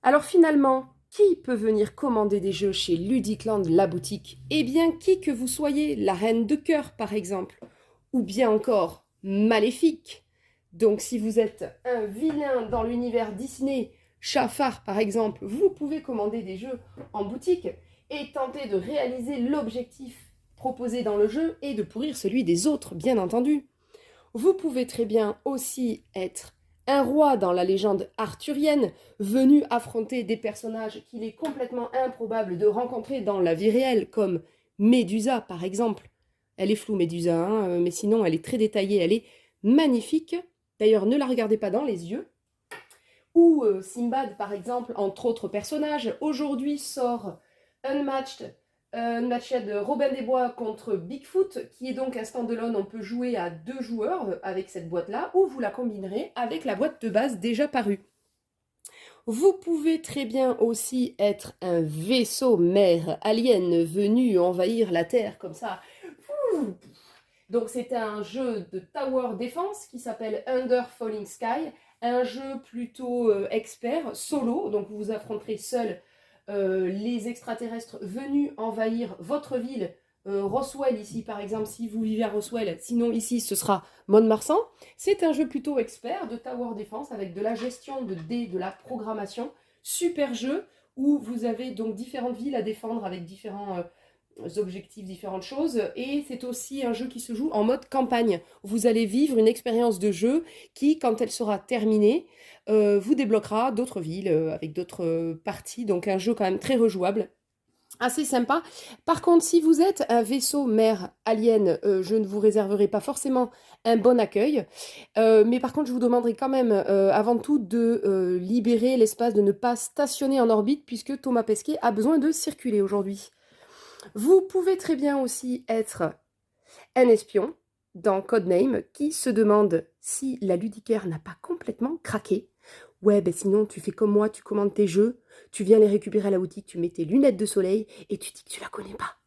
Alors finalement, qui peut venir commander des jeux chez Ludicland, la boutique? Eh bien, qui que vous soyez, la reine de cœur par exemple, ou bien encore Maléfique. Donc si vous êtes un vilain dans l'univers Disney, Chafard par exemple, vous pouvez commander des jeux en boutique et tenter de réaliser l'objectif proposé dans le jeu et de pourrir celui des autres, bien entendu. Vous pouvez très bien aussi être un roi dans la légende arthurienne, venu affronter des personnages qu'il est complètement improbable de rencontrer dans la vie réelle, comme Médusa par exemple. Elle est floue Médusa, hein, mais sinon elle est très détaillée, elle est magnifique. D'ailleurs, ne la regardez pas dans les yeux. Ou Simbad par exemple, entre autres personnages. Aujourd'hui sort Unmatched, Unmatched Robin des Bois contre Bigfoot, qui est donc un stand-alone. On peut jouer à 2 joueurs avec cette boîte-là, ou vous la combinerez avec la boîte de base déjà parue. Vous pouvez très bien aussi être un vaisseau mère alien venu envahir la Terre comme ça. Donc c'est un jeu de tower defense qui s'appelle Under Falling Sky, un jeu plutôt expert, solo, donc vous vous affronterez seul les extraterrestres venus envahir votre ville, Roswell ici par exemple, si vous vivez à Roswell, sinon ici ce sera Mont-de-Marsan. C'est un jeu plutôt expert de tower defense avec de la gestion de dés, de la programmation, super jeu où vous avez donc différentes villes à défendre avec différents objectifs, différentes choses. Et c'est aussi un jeu qui se joue en mode campagne. Vous allez vivre une expérience de jeu qui, quand elle sera terminée, vous débloquera d'autres villes avec d'autres parties. Donc un jeu quand même très rejouable. Assez sympa. Par contre, si vous êtes un vaisseau mère alien, je ne vous réserverai pas forcément un bon accueil. Mais par contre, je vous demanderai quand même, avant tout, de libérer l'espace, de ne pas stationner en orbite, puisque Thomas Pesquet a besoin de circuler aujourd'hui. Vous pouvez très bien aussi être un espion dans Codename qui se demande si la ludicaire n'a pas complètement craqué. Ouais, ben sinon tu fais comme moi, tu commandes tes jeux, tu viens les récupérer à la boutique, tu mets tes lunettes de soleil et tu dis que tu la connais pas.